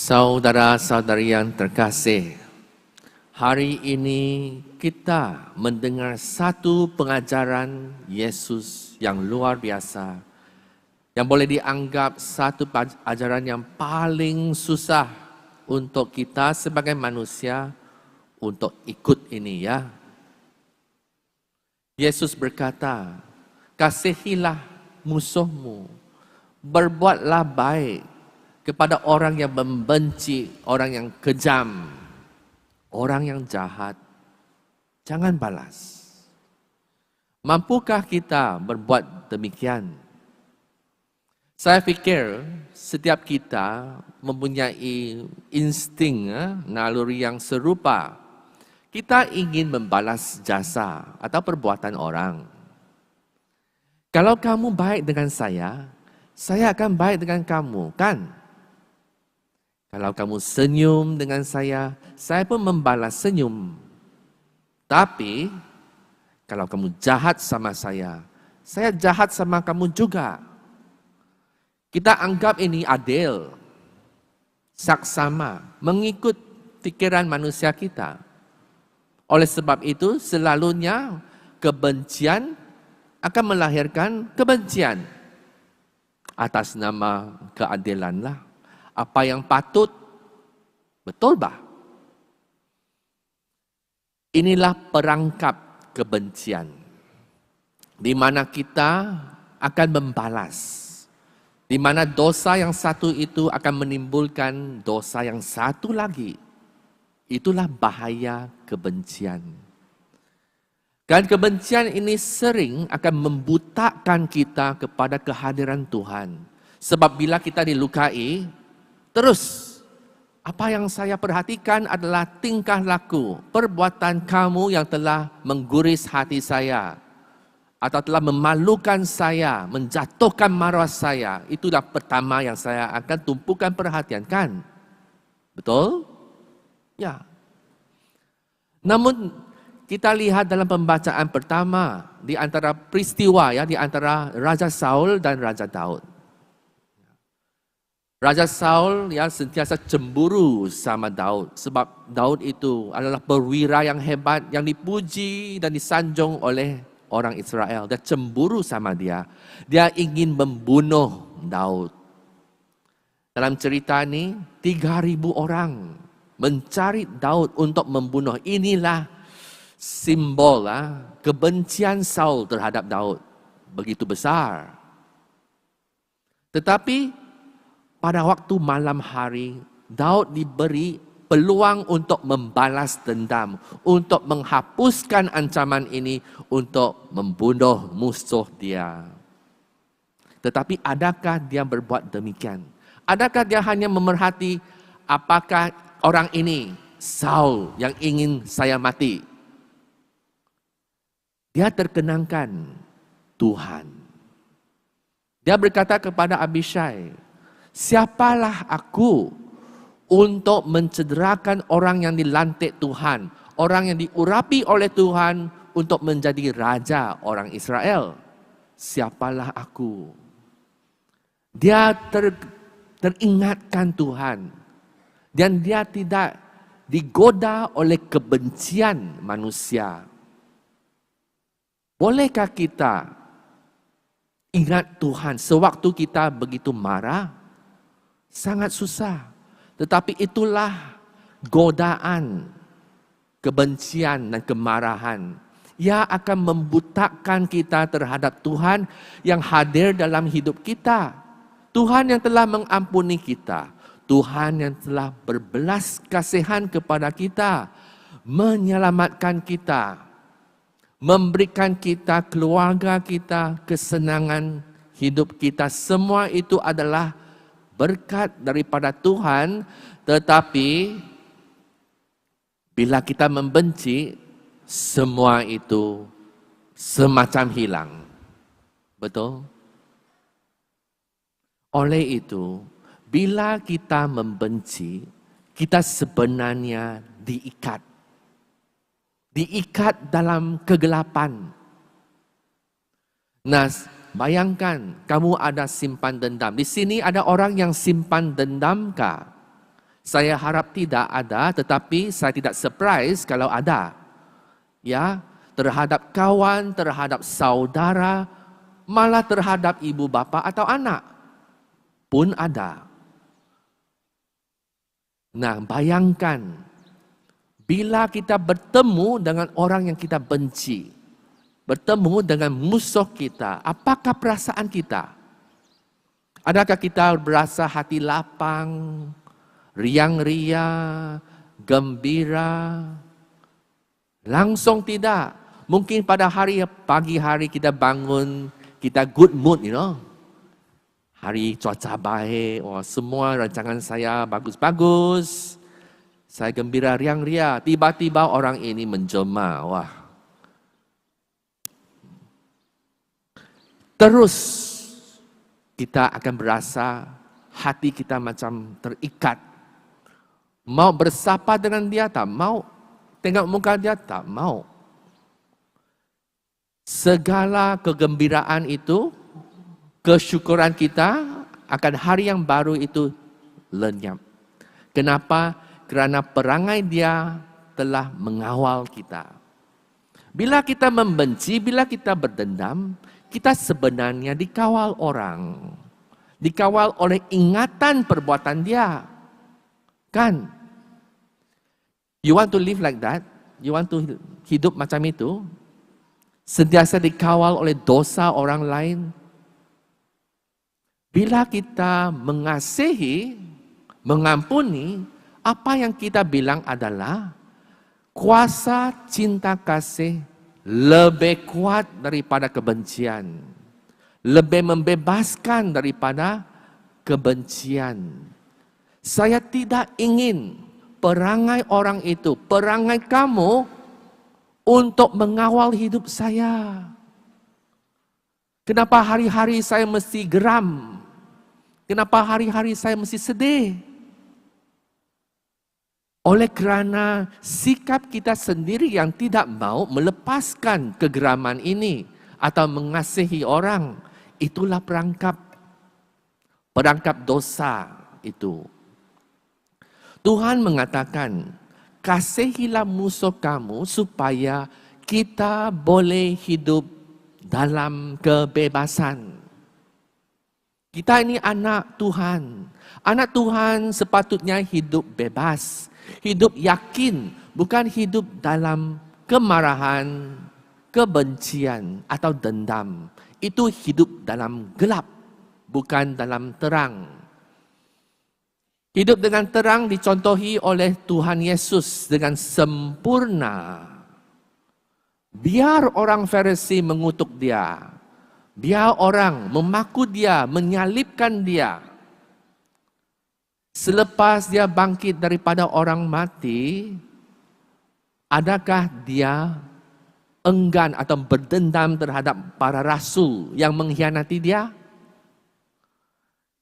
Saudara-saudari yang terkasih, hari ini kita mendengar satu pengajaran Yesus yang luar biasa, yang boleh dianggap satu ajaran yang paling susah untuk kita sebagai manusia untuk ikut ini ya. Yesus berkata, kasihilah musuhmu, berbuatlah baik kepada orang yang membenci, orang yang kejam, orang yang jahat. Jangan balas. Mampukah kita berbuat demikian? Saya fikir setiap kita mempunyai insting, naluri yang serupa. Kita ingin membalas jasa atau perbuatan orang. Kalau kamu baik dengan saya akan baik dengan kamu, kan? Kalau kamu senyum dengan saya pun membalas senyum. Tapi, kalau kamu jahat sama saya jahat sama kamu juga. Kita anggap ini adil, saksama, mengikut pikiran manusia kita. Oleh sebab itu, selalunya kebencian akan melahirkan kebencian. Atas nama keadilanlah. Apa yang patut, betul bah? Inilah perangkap kebencian, di mana kita akan membalas, di mana dosa yang satu itu akan menimbulkan dosa yang satu lagi. Itulah bahaya kebencian. Dan kebencian ini sering akan membutakan kita kepada kehadiran Tuhan. Sebab bila kita dilukai, terus, apa yang saya perhatikan adalah tingkah laku, perbuatan kamu yang telah mengguris hati saya, atau telah memalukan saya, menjatuhkan maruah saya. Itulah pertama yang saya akan tumpukan perhatian, kan? Betul? Ya. Namun, kita lihat dalam pembacaan pertama, di antara peristiwa, di antara Raja Saul dan Raja Daud. Raja Saul sentiasa cemburu sama Daud sebab Daud itu adalah perwira yang hebat yang dipuji dan disanjung oleh orang Israel. Dia cemburu sama dia. Dia ingin membunuh Daud. Dalam cerita ini 3.000 orang mencari Daud untuk membunuh. Inilah simbol kebencian Saul terhadap Daud begitu besar. Tetapi pada waktu malam hari, Daud diberi peluang untuk membalas dendam, untuk menghapuskan ancaman ini, untuk membunuh musuh dia. Tetapi adakah dia berbuat demikian? Adakah dia hanya memerhati apakah orang ini, Saul, yang ingin saya mati? Dia terkenangkan Tuhan. Dia berkata kepada Abishai, siapalah aku untuk mencederakan orang yang dilantik Tuhan, orang yang diurapi oleh Tuhan untuk menjadi raja orang Israel. Siapalah aku? Dia teringatkan Tuhan dan dia tidak digoda oleh kebencian manusia. Bolehkah kita ingat Tuhan sewaktu kita begitu marah? Sangat susah. Tetapi itulah godaan, kebencian dan kemarahan. Ia akan membutakan kita terhadap Tuhan yang hadir dalam hidup kita. Tuhan yang telah mengampuni kita. Tuhan yang telah berbelas kasihan kepada kita. Menyelamatkan kita. Memberikan kita, keluarga kita, kesenangan hidup kita. Semua itu adalah berkat daripada Tuhan, tetapi bila kita membenci, semua itu semacam hilang. Betul? Oleh itu, bila kita membenci, kita sebenarnya diikat. Diikat dalam kegelapan. Nah, bayangkan kamu ada simpan dendam. Di sini ada orang yang simpan dendamkah? Saya harap tidak ada, tetapi saya tidak surprise kalau ada. Ya, terhadap kawan, terhadap saudara, malah terhadap ibu bapa atau anak pun ada. Nah, bayangkan bila kita bertemu dengan orang yang kita benci, bertemu dengan musuh kita, apakah perasaan kita? Adakah kita berasa hati lapang, riang-riang, gembira? Langsung tidak. Mungkin pada pagi hari kita bangun, kita good mood, Hari cuaca baik, semua rancangan saya bagus-bagus. Saya gembira riang-riang. Tiba-tiba orang ini menjelma. Terus kita akan berasa hati kita macam terikat. Mau bersapa dengan dia tak mau. Tengok muka dia tak mau. Segala kegembiraan itu, kesyukuran kita akan hari yang baru itu lenyap. Kenapa? Kerana perangai dia telah mengawal kita. Bila kita membenci, bila kita berdendam, kita sebenarnya dikawal orang. Dikawal oleh ingatan perbuatan dia. Kan? You want to live like that? You want to hidup macam itu? Sentiasa dikawal oleh dosa orang lain? Bila kita mengasihi, mengampuni, apa yang kita bilang adalah kuasa cinta kasih lebih kuat daripada kebencian. Lebih membebaskan daripada kebencian. Saya tidak ingin perangai orang itu, perangai kamu untuk mengawal hidup saya. Kenapa hari-hari saya mesti geram? Kenapa hari-hari saya mesti sedih? Oleh kerana sikap kita sendiri yang tidak mau melepaskan kegeraman ini atau mengasihi orang, itulah perangkap dosa itu. Tuhan mengatakan, kasihilah musuh kamu supaya kita boleh hidup dalam kebebasan. Kita ini anak Tuhan. Anak Tuhan sepatutnya hidup bebas. Hidup yakin, bukan hidup dalam kemarahan, kebencian atau dendam. Itu hidup dalam gelap, bukan dalam terang. Hidup dengan terang dicontohi oleh Tuhan Yesus dengan sempurna. Biar orang Farisi mengutuk dia. Biar orang memaku dia, menyalibkan dia. Selepas dia bangkit daripada orang mati, adakah dia enggan atau berdendam terhadap para rasul yang mengkhianati dia?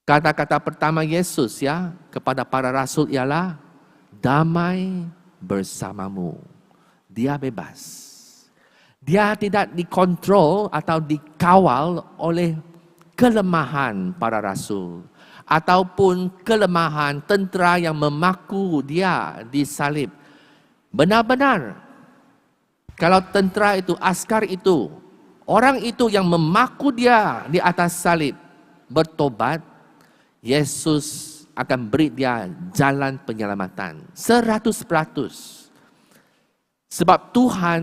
Kata-kata pertama Yesus kepada para rasul ialah damai bersamamu. Dia bebas. Dia tidak dikontrol atau dikawal oleh kelemahan para rasul ataupun kelemahan tentera yang memaku dia disalib. Benar-benar kalau tentera itu, askar itu, orang itu yang memaku dia di atas salib bertobat, Yesus akan beri dia jalan penyelamatan 100%. Sebab Tuhan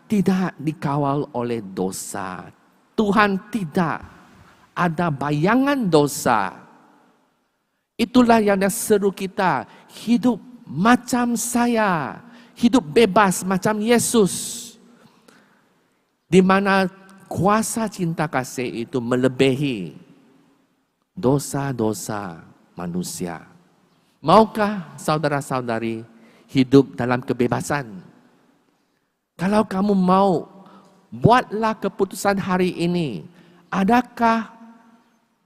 tidak dikawal oleh dosa. Tuhan tidak ada bayangan dosa. Itulah yang dia seru kita, hidup macam saya, hidup bebas macam Yesus. Di mana kuasa cinta kasih itu melebihi dosa-dosa manusia. Maukah saudara-saudari hidup dalam kebebasan? Kalau kamu mau, buatlah keputusan hari ini. Adakah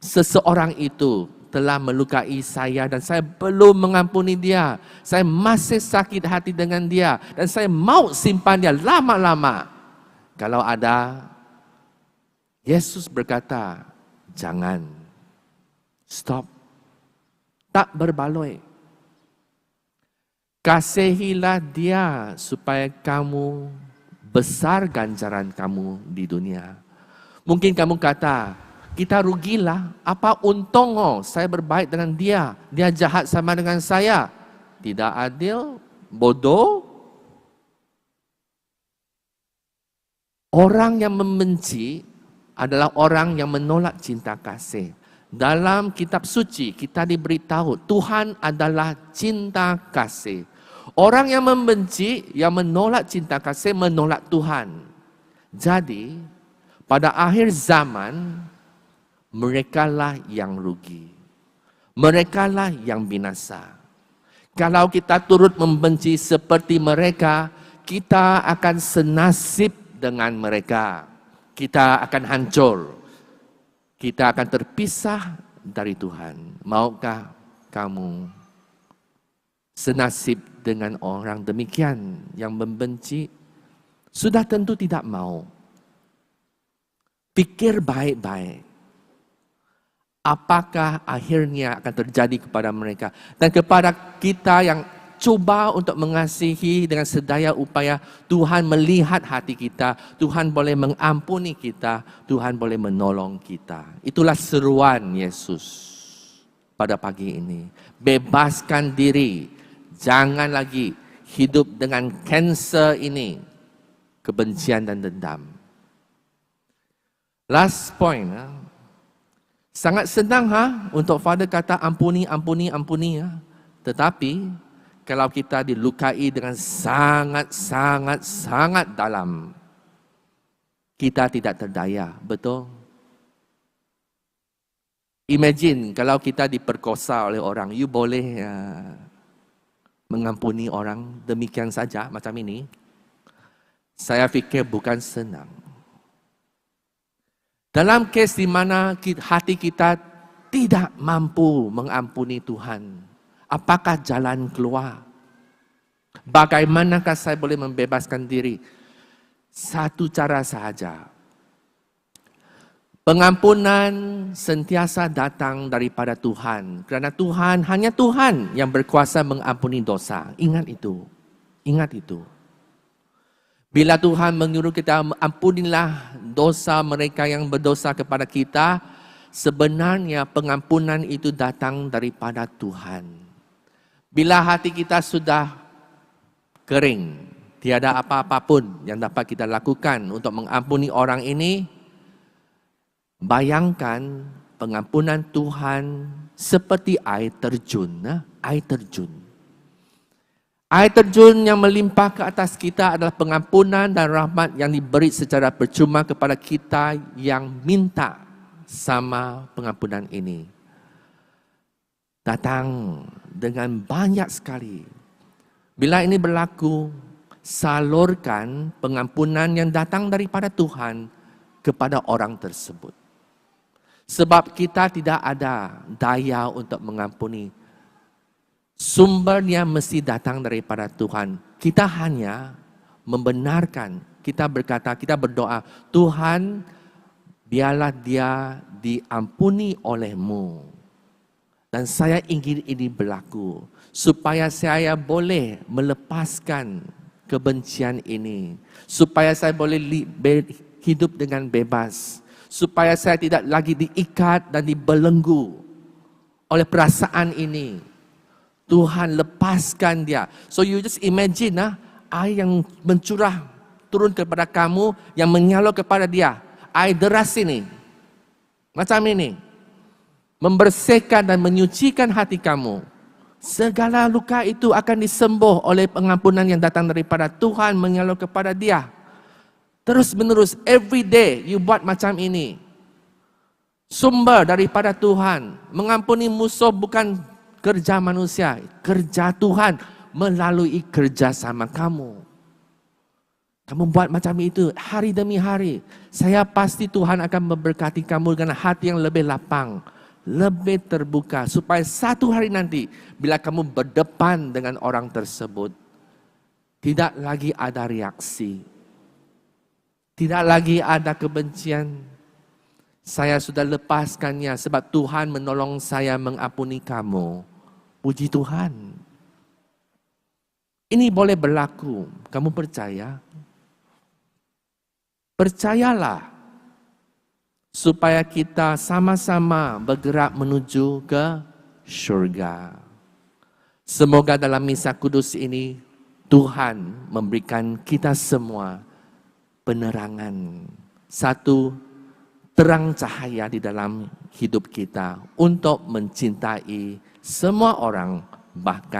seseorang itu telah melukai saya dan saya belum mengampuni dia? Saya masih sakit hati dengan dia dan saya mau simpan dia lama-lama. Kalau ada, Yesus berkata, jangan. Stop. Tak berbaloi. Kasihilah dia supaya kamu besar ganjaran kamu di dunia. Mungkin kamu kata, kita rugilah, apa untung saya berbaik dengan dia, dia jahat sama dengan saya. Tidak adil, bodoh. Orang yang membenci adalah orang yang menolak cinta kasih. Dalam kitab suci kita diberitahu Tuhan adalah cinta kasih. Orang yang membenci, yang menolak cinta kasih, menolak Tuhan. Jadi pada akhir zaman merekalah yang rugi. Merekalah yang binasa. Kalau kita turut membenci seperti mereka, kita akan senasib dengan mereka. Kita akan hancur. Kita akan terpisah dari Tuhan. Maukah kamu senasib dengan orang demikian yang membenci? Sudah tentu tidak mau. Pikir baik-baik. Apakah akhirnya akan terjadi kepada mereka? Dan kepada kita yang coba untuk mengasihi dengan sedaya upaya, Tuhan melihat hati kita, Tuhan boleh mengampuni kita, Tuhan boleh menolong kita. Itulah seruan Yesus pada pagi ini. Bebaskan diri, jangan lagi hidup dengan kanser ini, kebencian dan dendam. Last point. Sangat senang untuk Father kata ampuni, ampuni, ampuni. Tetapi kalau kita dilukai dengan sangat dalam, kita tidak terdaya, betul? Imagine kalau kita diperkosa oleh orang, you boleh mengampuni orang demikian saja macam ini? Saya fikir bukan senang. Dalam kes di mana hati kita tidak mampu mengampuni Tuhan, apakah jalan keluar? Bagaimanakah saya boleh membebaskan diri? Satu cara sahaja. Pengampunan sentiasa datang daripada Tuhan. Kerana Tuhan, hanya Tuhan yang berkuasa mengampuni dosa. Ingat itu. Ingat itu. Bila Tuhan menyuruh kita ampunilah dosa mereka yang berdosa kepada kita, sebenarnya pengampunan itu datang daripada Tuhan. Bila hati kita sudah kering, tiada apa-apa pun yang dapat kita lakukan untuk mengampuni orang ini, bayangkan pengampunan Tuhan seperti air terjun. Air terjun. Air terjun yang melimpah ke atas kita adalah pengampunan dan rahmat yang diberi secara percuma kepada kita yang minta sama pengampunan ini. Datang dengan banyak sekali. Bila ini berlaku, salurkan pengampunan yang datang daripada Tuhan kepada orang tersebut. Sebab kita tidak ada daya untuk mengampuni. Sumbernya mesti datang daripada Tuhan. Kita hanya membenarkan, kita berkata, kita berdoa, Tuhan, biarlah dia diampuni oleh-Mu. Dan saya ingin ini berlaku, supaya saya boleh melepaskan kebencian ini. Supaya saya boleh hidup dengan bebas. Supaya saya tidak lagi diikat dan dibelenggu oleh perasaan ini. Tuhan lepaskan dia. So you just imagine air yang mencurah turun kepada kamu, yang menyalur kepada dia. Air deras ini. Macam ini. Membersihkan dan menyucikan hati kamu. Segala luka itu akan disembuh oleh pengampunan yang datang daripada Tuhan menyalur kepada dia. Terus menerus, every day you buat macam ini. Sumber daripada Tuhan. Mengampuni musuh bukan kerja manusia, kerja Tuhan melalui kerja sama kamu. Kamu buat macam itu hari demi hari. Saya pasti Tuhan akan memberkati kamu dengan hati yang lebih lapang, lebih terbuka. Supaya satu hari nanti, bila kamu berdepan dengan orang tersebut, tidak lagi ada reaksi. Tidak lagi ada kebencian. Saya sudah lepaskannya sebab Tuhan menolong saya mengampuni kamu. Puji Tuhan. Ini boleh berlaku. Kamu percaya? Percayalah. Supaya kita sama-sama bergerak menuju ke surga. Semoga dalam misa kudus ini Tuhan memberikan kita semua penerangan. Satu terang cahaya di dalam hidup kita untuk mencintai semua orang, bahkan